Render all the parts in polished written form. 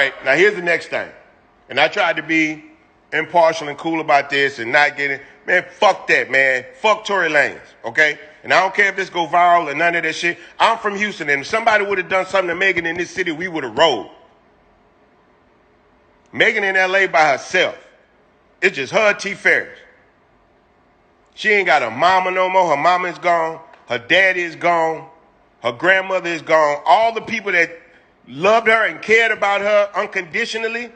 Right, now here's the next thing. And I tried to be impartial and cool about this and not get it. Man, fuck that, man. Fuck Tory Lanez, okay? And I don't care if this go viral or none of that shit. I'm from Houston, and if somebody would have done something to Megan in this city, we would have rolled. Megan in L.A. by herself. It's just her and T. Ferris. She ain't got a mama no more. Her mama is gone. Her daddy is gone. Her grandmother is gone. All the people that loved her and cared about her unconditionally,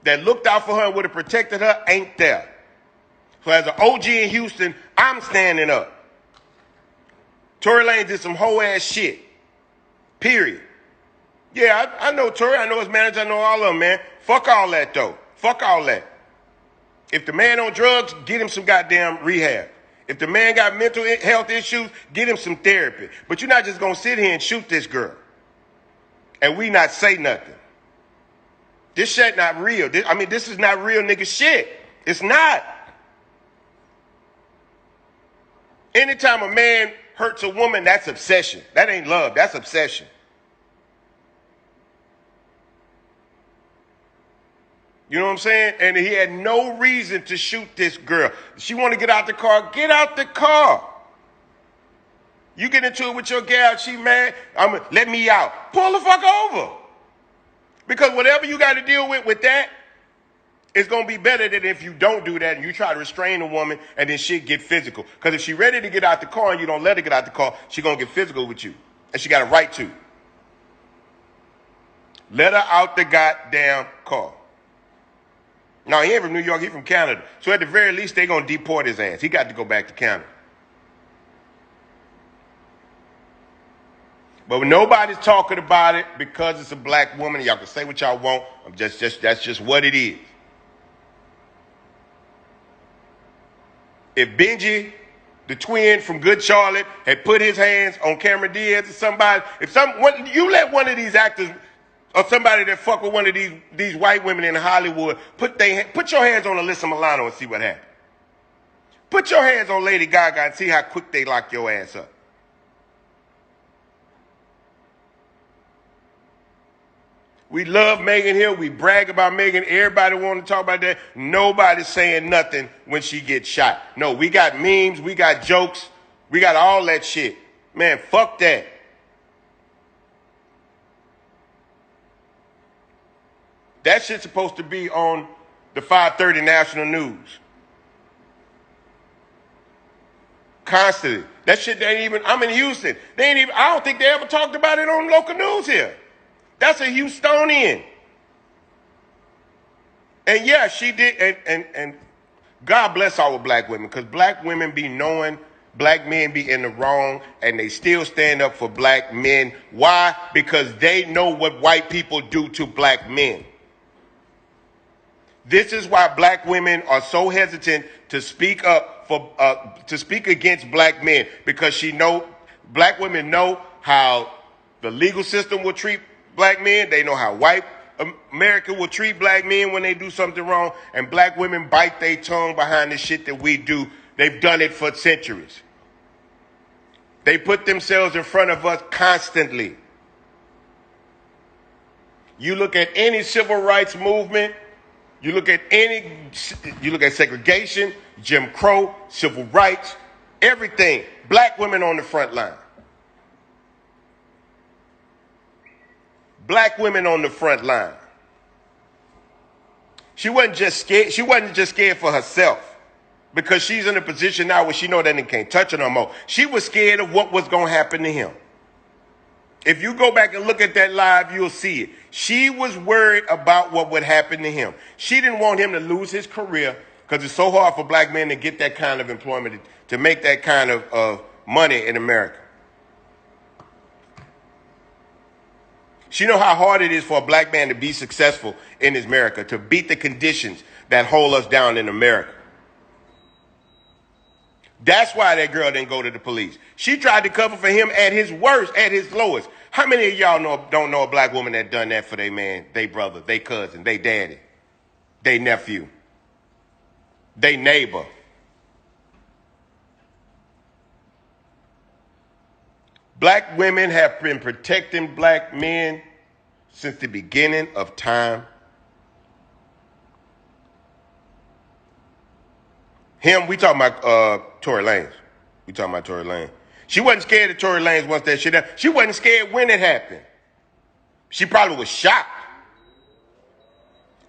that looked out for her and would have protected her, ain't there. So as an OG in Houston, I'm standing up. Tory Lanez did some whole ass shit. Period. Yeah, I know Tory. I know his manager. I know all of them, man. Fuck all that, though. Fuck all that. If the man on drugs, get him some goddamn rehab. If the man got mental health issues, get him some therapy. But you're not just going to sit here and shoot this girl and we not say nothing. This shit not real. This is not real nigga shit. It's not. Anytime a man hurts a woman, that's obsession. That ain't love. That's obsession. You know what I'm saying? And he had no reason to shoot this girl. She want to get out the car. Get out the car. You get into it with your gal, she mad, let me out. Pull the fuck over. Because whatever you got to deal with that, it's going to be better than if you don't do that and you try to restrain a woman and then shit get physical. Because if she ready to get out the car and you don't let her get out the car, she going to get physical with you. And she got a right to. Let her out the goddamn car. No, he ain't from New York, he from Canada. So at the very least, they going to deport his ass. He got to go back to Canada. But when nobody's talking about it because it's a black woman, y'all can say what y'all want. That's just what it is. If Benji, the twin from Good Charlotte, had put his hands on Cameron Diaz or somebody, you let one of these actors or somebody that fuck with one of these white women in Hollywood, put your hands on Alyssa Milano and see what happens. Put your hands on Lady Gaga and see how quick they lock your ass up. We love Megan here. We brag about Megan. Everybody want to talk about that. Nobody's saying nothing when she gets shot. No, we got memes. We got jokes. We got all that shit. Man, fuck that. That shit's supposed to be on the 5:30 national news. Constantly. That shit, they ain't even, I'm in Houston. I don't think they ever talked about it on local news here. That's a Houstonian. And yeah, she did. And God bless our black women, because black women be knowing black men be in the wrong and they still stand up for black men. Why? Because they know what white people do to black men. This is why black women are so hesitant to speak up to speak against black men, because black women know how the legal system will treat black men. They know how white America will treat black men when they do something wrong, and black women bite their tongue behind the shit that we do. They've done it for centuries. They put themselves in front of us constantly. You look at any civil rights movement, you look at segregation, Jim Crow, civil rights, everything. Black women on the front line. Black women on the front line. She wasn't just scared. She wasn't just scared for herself, because she's in a position now where she know that they can't touch her no more. She was scared of what was going to happen to him. If you go back and look at that live, you'll see it. She was worried about what would happen to him. She didn't want him to lose his career, because it's so hard for black men to get that kind of employment, to make that kind of money in America. She know how hard it is for a black man to be successful in this America, to beat the conditions that hold us down in America. That's why that girl didn't go to the police. She tried to cover for him at his worst, at his lowest. How many of y'all don't know a black woman that done that for their man, their brother, their cousin, their daddy, their nephew, their neighbor? Black women have been protecting black men since the beginning of time. We talking about Tory Lanez. We talking about Tory Lanez. She wasn't scared of Tory Lanez once that shit happened. She wasn't scared when it happened. She probably was shocked.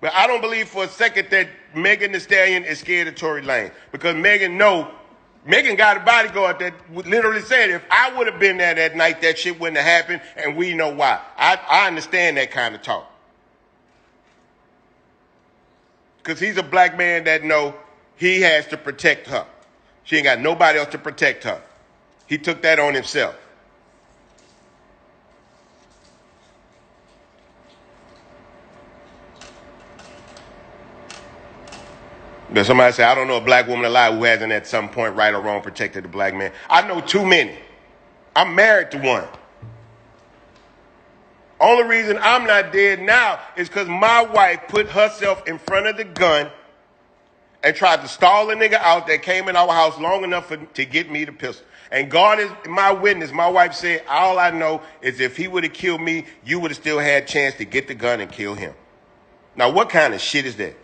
But I don't believe for a second that Megan Thee Stallion is scared of Tory Lanez. Because Megan got a bodyguard that literally said, if I would have been there that night, that shit wouldn't have happened, and we know why. I understand that kind of talk. Because he's a black man that know he has to protect her. She ain't got nobody else to protect her. He took that on himself. But somebody say, I don't know a black woman alive who hasn't at some point, right or wrong, protected a black man. I know too many. I'm married to one. Only reason I'm not dead now is because my wife put herself in front of the gun and tried to stall a nigga out that came in our house long enough to get me the pistol. And God is my witness. My wife said, all I know is if he would have killed me, you would have still had a chance to get the gun and kill him. Now, what kind of shit is that?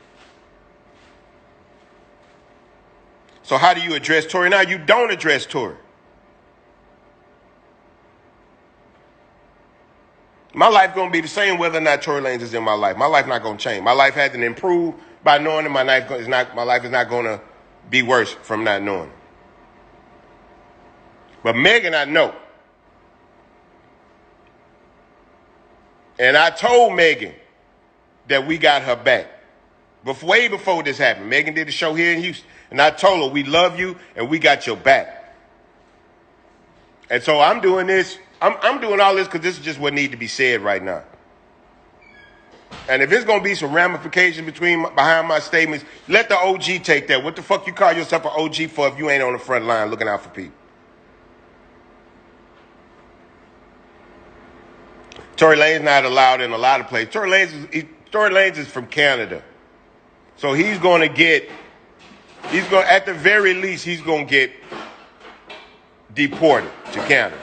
So how do you address Tory? Now, you don't address Tory. My life going to be the same whether or not Tory Lanez is in my life. My life not going to change. My life hasn't improved by knowing him. My life is not going to be worse from not knowing him. But Megan, I know. And I told Megan that we got her back. Way before this happened. Megan did a show here in Houston. And I told her, we love you and we got your back. And so I'm doing this. I'm doing all this because this is just what needs to be said right now. And if it's going to be some ramifications behind my statements, let the OG take that. What the fuck you call yourself an OG for if you ain't on the front line looking out for people? Tory Lanez not allowed in a lot of places. Tory Lanez is from Canada. So he's going to get, at the very least, he's going to get deported to Canada.